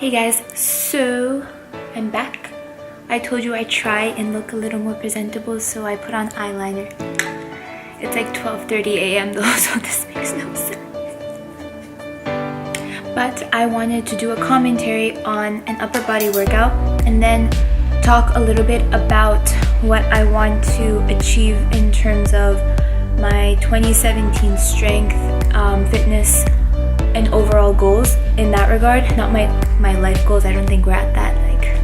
Hey guys, so I'm back. I told you I'd try and look a little more presentable, so I put on eyeliner. It's like 12:30 a.m. though, so this makes no sense. But I wanted to do a commentary on an upper body workout and then talk a little bit about what I want to achieve in terms of my 2017 strength, fitness, and overall goals in that regard. Not my life goals. I don't think we're at that like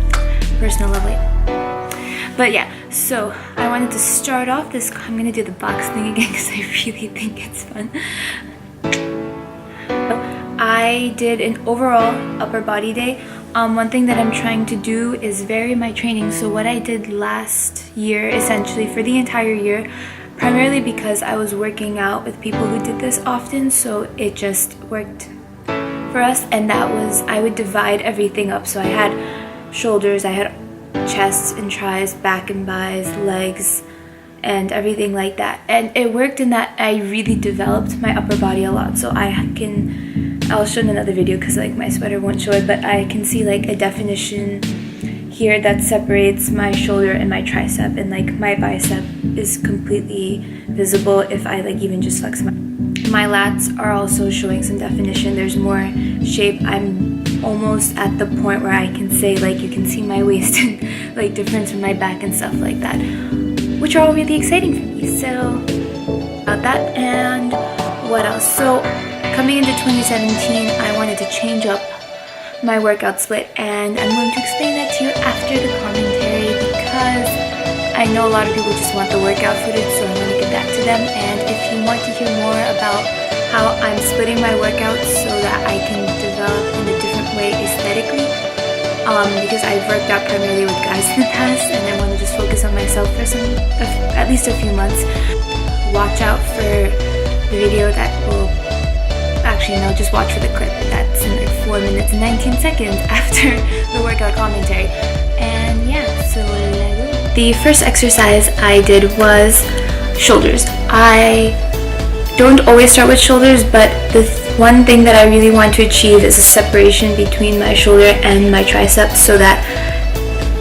personal level yet. But yeah, so I wanted to start off this. I'm gonna do the box thing again because I really think it's fun. I did an overall upper body day. One thing that I'm trying to do is vary my training. So what I did last year, essentially for the entire year, primarily because I was working out with people who did this often, so it just worked for us. And that was, I would divide everything up. So I had shoulders, I had chest and tries, back and buys, legs, and everything like that. And it worked in that I really developed my upper body a lot. So I'll show in another video because like my sweater won't show it, but I can see like a definition here that separates my shoulder and my tricep, and like my bicep is completely visible if I like even just flex my lats are also showing some definition. There's more shape. I'm almost at the point where I can say like you can see my waist and like difference in my back and stuff like that, which are all really exciting for me. So about that, and what else? So coming into 2017, I wanted to change up my workout split, and I'm going to explain that to you after the commentary because I know a lot of people just want the workout footage, so I'm going to give that to them. And if you want to hear more about how I'm splitting my workouts so that I can develop in a different way aesthetically, because I've worked out primarily with guys in the past and I want to just focus on myself for at least a few months, watch out for the video that will just watch for the clip that's in like 4 minutes and 19 seconds after the workout commentary. And yeah, so the first exercise I did was shoulders. I don't always start with shoulders, but the one thing that I really want to achieve is a separation between my shoulder and my triceps so that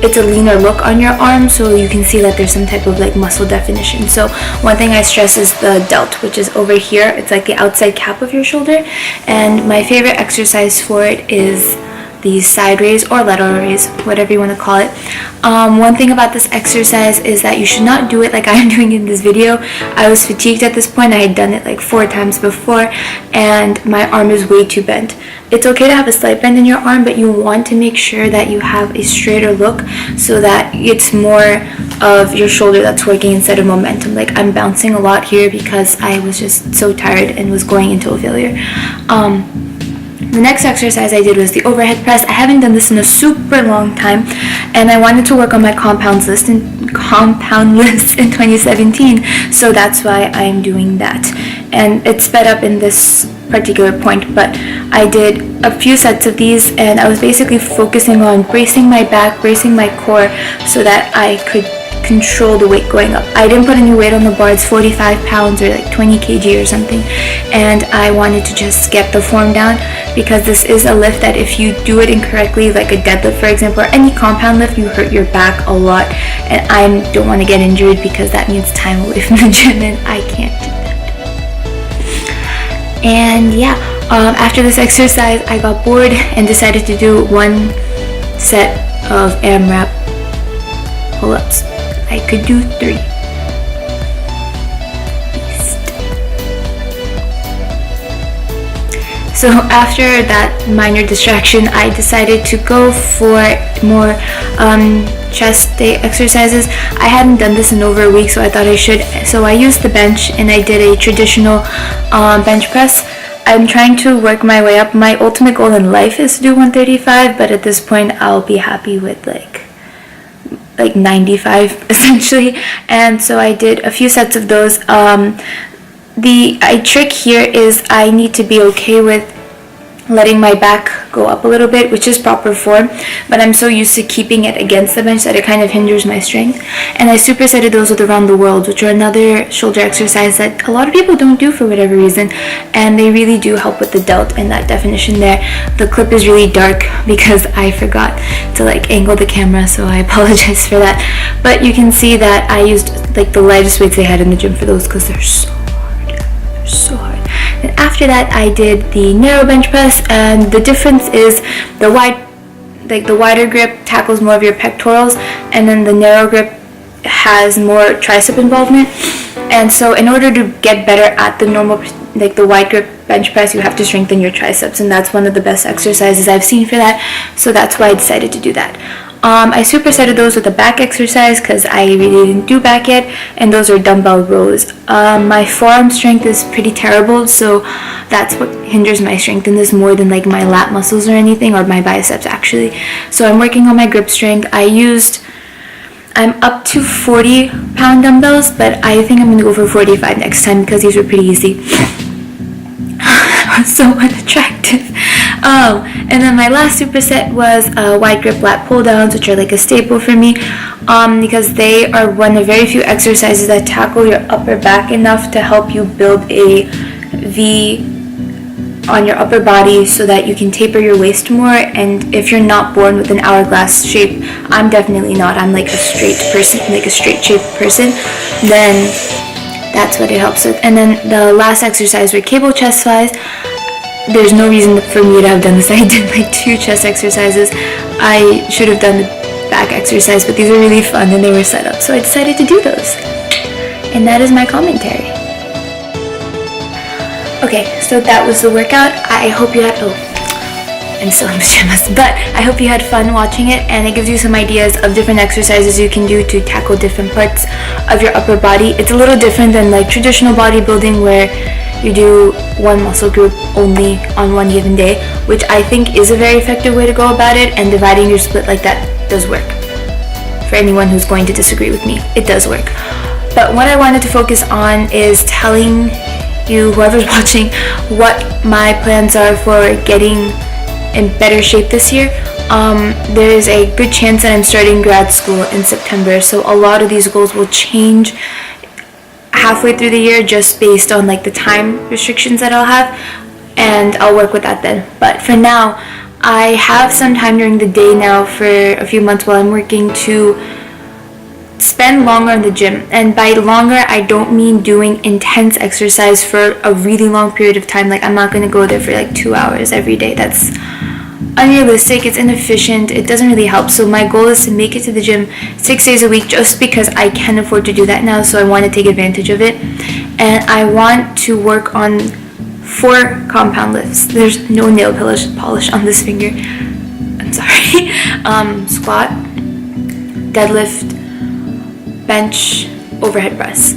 it's a leaner look on your arm, so you can see that there's some type of like muscle definition. So one thing I stress is the delt, which is over here. It's like the outside cap of your shoulder, and my favorite exercise for it is the side raise or lateral raise, whatever you want to call it. One thing about this exercise is that you should not do it like I'm doing in this video. I was fatigued at this point. I had done it like 4 times before and my arm is way too bent. It's okay to have a slight bend in your arm, but you want to make sure that you have a straighter look so that it's more of your shoulder that's working instead of momentum. Like I'm bouncing a lot here because I was just so tired and was going into a failure. The next exercise I did was the overhead press. I haven't done this in a super long time, and I wanted to work on my compound list in 2017, so that's why I'm doing that. And it's sped up in this particular point, but I did a few sets of these, and I was basically focusing on bracing my back, bracing my core, so that I could control the weight going up. I didn't put any weight on the bar. It's 45 pounds or like 20 kg or something, and I wanted to just get the form down because this is a lift that if you do it incorrectly, like a deadlift for example, or any compound lift, you hurt your back a lot, and I don't want to get injured because that means time away from the gym and I can't do that. And yeah, after this exercise I got bored and decided to do one set of AMRAP pull-ups. I could do 3. So after that minor distraction, I decided to go for more chest day exercises. I hadn't done this in over a week, so I thought I should. So I used the bench and I did a traditional bench press. I'm trying to work my way up. My ultimate goal in life is to do 135, but at this point I'll be happy with like 95 essentially. And so I did a few sets of those. The trick here is I need to be okay with letting my back go up a little bit, which is proper form, but I'm so used to keeping it against the bench that it kind of hinders my strength. And I supersetted those with Around the World, which are another shoulder exercise that a lot of people don't do for whatever reason, and they really do help with the delt and that definition there. The clip is really dark because I forgot to like angle the camera, so I apologize for that. But you can see that I used like the lightest weights they had in the gym for those because they're so hard. They're so hard. And after that, I did the narrow bench press, and the difference is the wider grip tackles more of your pectorals, and then the narrow grip has more tricep involvement. And so in order to get better at the normal, like the wide grip bench press, you have to strengthen your triceps, and that's one of the best exercises I've seen for that. So that's why I decided to do that. I supersetted those with a back exercise because I really didn't do back yet, and those are dumbbell rows. My forearm strength is pretty terrible, so that's what hinders my strength in this more than like my lat muscles or anything, or my biceps actually. So I'm working on my grip strength. I'm up to 40-pound dumbbells, but I think I'm going to go for 45 next time because these were pretty easy. So unattractive. And then my last superset was wide grip lat pull downs, which are like a staple for me, because they are one of very few exercises that tackle your upper back enough to help you build a V on your upper body so that you can taper your waist more. And if you're not born with an hourglass shape, I'm definitely not, I'm like a straight person, like a straight shaped person, then that's what it helps with. And then the last exercise were cable chest flies. There's no reason for me to have done this. I did like 2 chest exercises. I should have done the back exercise, but these were really fun and they were set up, so I decided to do those. And that is my commentary. Okay, so that was the workout. I hope you had, I'm still in pajamas, but I hope you had fun watching it, and it gives you some ideas of different exercises you can do to tackle different parts of your upper body. It's a little different than like traditional bodybuilding where you do one muscle group only on one given day, which I think is a very effective way to go about it, and dividing your split like that does work. For anyone who's going to disagree with me, it does work. But what I wanted to focus on is telling you, whoever's watching, what my plans are for getting in better shape this year. There is a good chance that I'm starting grad school in September, so a lot of these goals will change halfway through the year just based on like the time restrictions that I'll have, and I'll work with that then. But for now, I have some time during the day now for a few months while I'm working to spend longer in the gym. And by longer, I don't mean doing intense exercise for a really long period of time. Like, I'm not going to go there for like 2 hours every day. That's unrealistic, it's inefficient, it doesn't really help. So my goal is to make it to the gym 6 days a week just because I can afford to do that now, so I want to take advantage of it. And I want to work on 4 compound lifts. There's no nail polish on this finger, I'm sorry. Squat, deadlift, bench, overhead press.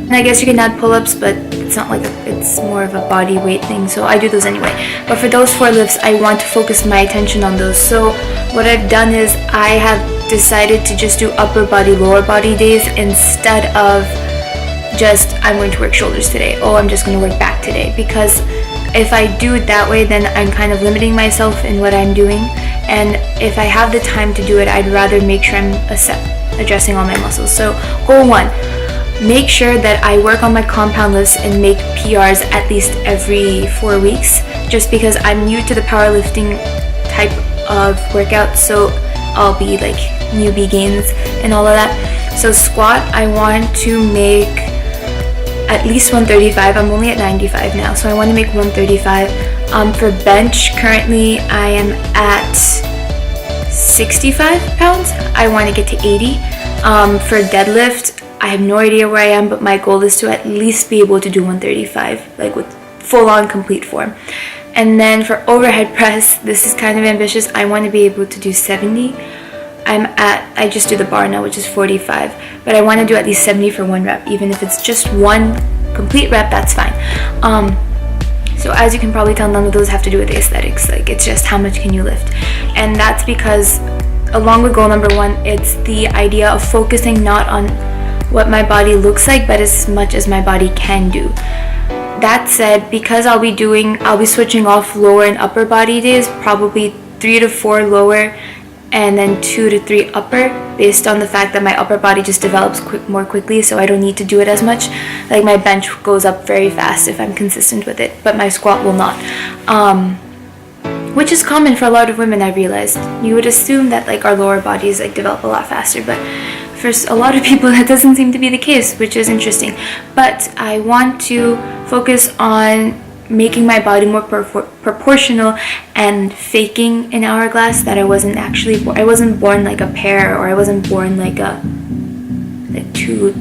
And I guess you can add pull-ups, but it's not like it's more of a body weight thing, so I do those anyway. But for those 4 lifts, I want to focus my attention on those. So what I've done is I have decided to just do upper body, lower body days instead of just I'm going to work shoulders today, I'm just going to work back today, because if I do it that way, then I'm kind of limiting myself in what I'm doing. And if I have the time to do it, I'd rather make sure I'm addressing all my muscles. So goal 1, make sure that I work on my compound lifts and make PRs at least every 4 weeks, just because I'm new to the powerlifting type of workout, so I'll be like newbie gains and all of that. So squat, I want to make at least 135. I'm only at 95 now, so I want to make 135. For bench, currently I am at 65 pounds. I want to get to 80. For deadlift, I have no idea where I am, but my goal is to at least be able to do 135, like with full-on complete form. And then for overhead press, this is kind of ambitious. I want to be able to do 70. I just do the bar now, which is 45, but I want to do at least 70 for 1 rep. Even if it's just 1 complete rep, that's fine. So as you can probably tell, none of those have to do with the aesthetics. Like, it's just how much can you lift. And that's because, along with goal number 1, it's the idea of focusing not on what my body looks like, but as much as my body can do. that said, because I'll be switching off lower and upper body days, probably 3 to 4 lower and then 2 to 3 upper, based on the fact that my upper body just develops more quickly, so I don't need to do it as much. Like my bench goes up very fast if I'm consistent with it, but my squat will not. Which is common for a lot of women, I realized. You would assume that like our lower bodies like develop a lot faster, but for a lot of people that doesn't seem to be the case, which is interesting. But I want to focus on making my body more proportional and faking an hourglass that I wasn't actually I wasn't born like a pear, or I wasn't born like two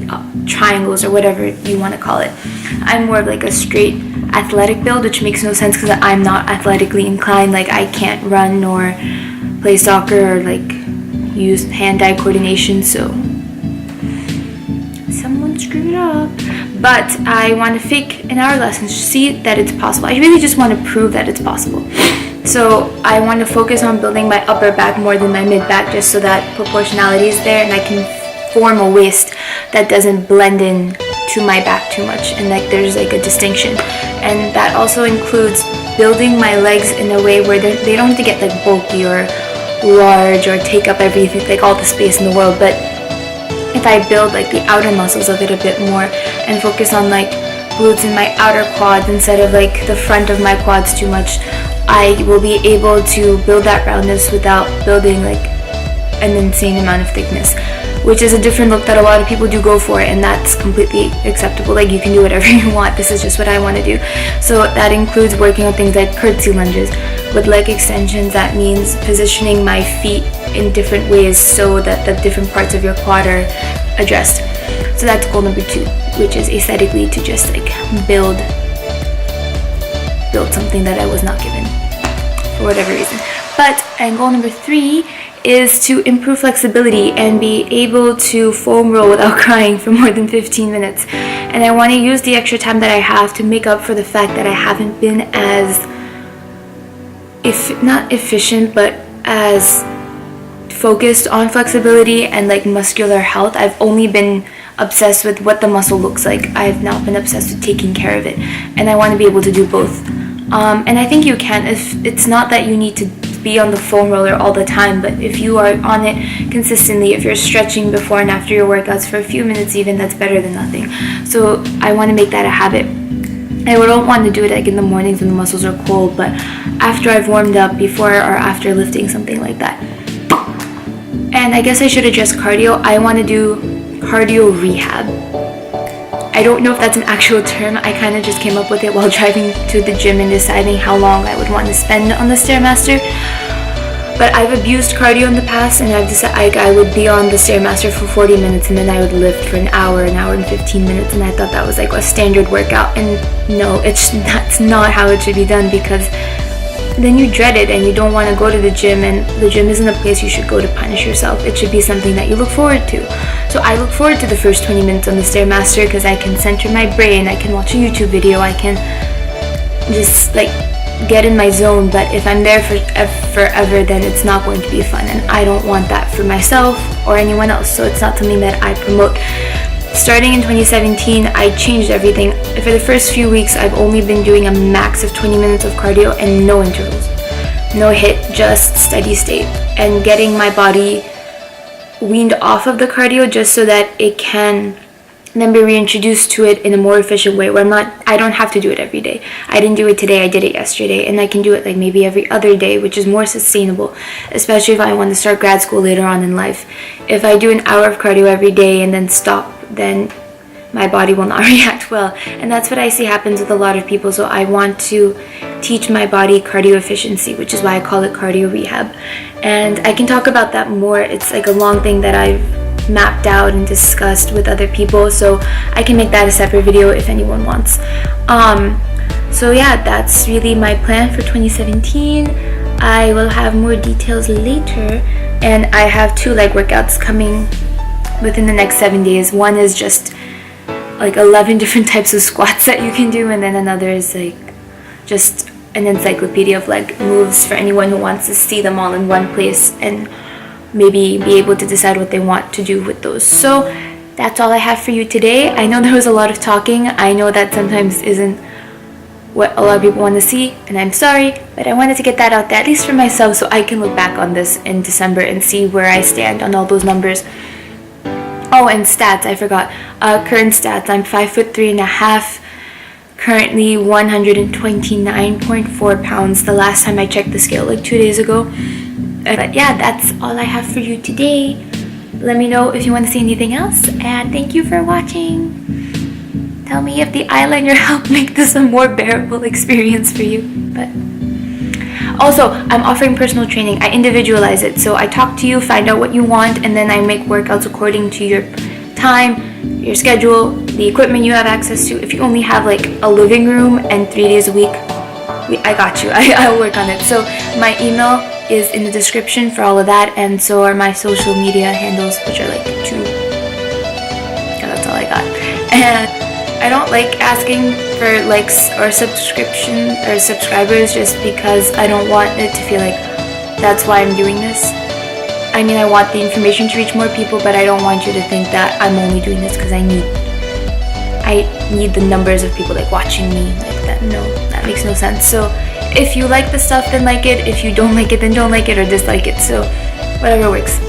triangles, or whatever you want to call it. I'm more of like a straight athletic build, which makes no sense because I'm not athletically inclined. Like I can't run or play soccer or like use hand-eye coordination, so someone screwed up. But I want to fake an hourglass and see that it's possible. I really just want to prove that it's possible. So I want to focus on building my upper back more than my mid back, just so that proportionality is there and I can form a waist that doesn't blend in to my back too much, and like there's like a distinction. And that also includes building my legs in a way where they don't have to get like bulky or large or take up everything, like all the space in the world. But if I build like the outer muscles of it a bit more and focus on like glutes in my outer quads instead of like the front of my quads too much, I will be able to build that roundness without building like an insane amount of thickness, which is a different look that a lot of people do go for, and that's completely acceptable. Like you can do whatever you want. This is just what I want to do. So that includes working on things like curtsy lunges. With leg extensions, that means positioning my feet in different ways so that the different parts of your quad are addressed. So that's goal number 2, which is aesthetically to just like build something that I was not given for whatever reason. And goal number 3 is to improve flexibility and be able to foam roll without crying for more than 15 minutes. And I want to use the extra time that I have to make up for the fact that I haven't been as, if not efficient, but as focused on flexibility and like muscular health. I've only been obsessed with what the muscle looks like. I've not been obsessed with taking care of it, and I want to be able to do both. And I think you can. If it's not that you need to be on the foam roller all the time, but if you are on it consistently, if you're stretching before and after your workouts for a few minutes even, that's better than nothing. So I want to make that a habit. I don't want to do it like in the mornings when the muscles are cold, but after I've warmed up, before or after lifting, something like that. And I guess I should address cardio. I want to do cardio rehab. I don't know if that's an actual term. I kind of just came up with it while driving to the gym and deciding how long I would want to spend on the Stairmaster. But I've abused cardio in the past, and I've decided I would be on the Stairmaster for 40 minutes and then I would lift for an hour and 15 minutes, and I thought that was like a standard workout. And no, that's not how it should be done, because then you dread it and you don't want to go to the gym, and the gym isn't a place you should go to punish yourself. It should be something that you look forward to. So I look forward to the first 20 minutes on the Stairmaster because I can center my brain, I can watch a YouTube video, I can just like get in my zone. But if I'm there for forever, then it's not going to be fun, and I don't want that for myself or anyone else. So it's not something that I promote. Starting in 2017, I changed everything. For the first few weeks, I've only been doing a max of 20 minutes of cardio and no intervals. No HIIT, just steady state. And getting my body weaned off of the cardio just so that it can then be reintroduced to it in a more efficient way, where I don't have to do it every day. I didn't do it today, I did it yesterday, and I can do it like maybe every other day, which is more sustainable, especially if I want to start grad school later on in life. If I do an hour of cardio every day and then stop, then my body will not react well, and that's what I see happens with a lot of people. So I want to teach my body cardio efficiency, which is why I call it cardio rehab, and I can talk about that more. It's like a long thing that I've mapped out and discussed with other people, so I can make that a separate video if anyone wants. So yeah, that's really my plan for 2017. I will have more details later, and I have 2 leg workouts coming within the next 7 days. One is just like 11 different types of squats that you can do, and then another is like just an encyclopedia of leg moves for anyone who wants to see them all in one place and maybe be able to decide what they want to do with those. So that's all I have for you today. I know there was a lot of talking. I know that sometimes isn't what a lot of people want to see, and I'm sorry, but I wanted to get that out there, at least for myself, so I can look back on this in December and see where I stand on all those numbers. Oh, and stats, I forgot. Current stats, I'm 5'3.5", currently 129.4 pounds the last time I checked the scale, like 2 days ago. But yeah, that's all I have for you today. Let me know if you want to see anything else, and thank you for watching. Tell me if the eyeliner helped make this a more bearable experience for you. But also, I'm offering personal training. I individualize it, so I talk to you, find out what you want, and then I make workouts according to your time, your schedule, the equipment you have access to. If you only have like a living room and 3 days a week, I got you. I'll work on it. So my email is in the description for all of that, and so are my social media handles, which are like 2. Yeah, that's all I got. And I don't like asking for likes or subscription or subscribers, just because I don't want it to feel like that's why I'm doing this. I mean, I want the information to reach more people, but I don't want you to think that I'm only doing this because I need the numbers of people like watching me like that. No, that makes no sense. So if you like the stuff, then like it. If you don't like it, then don't like it or dislike it. So whatever works.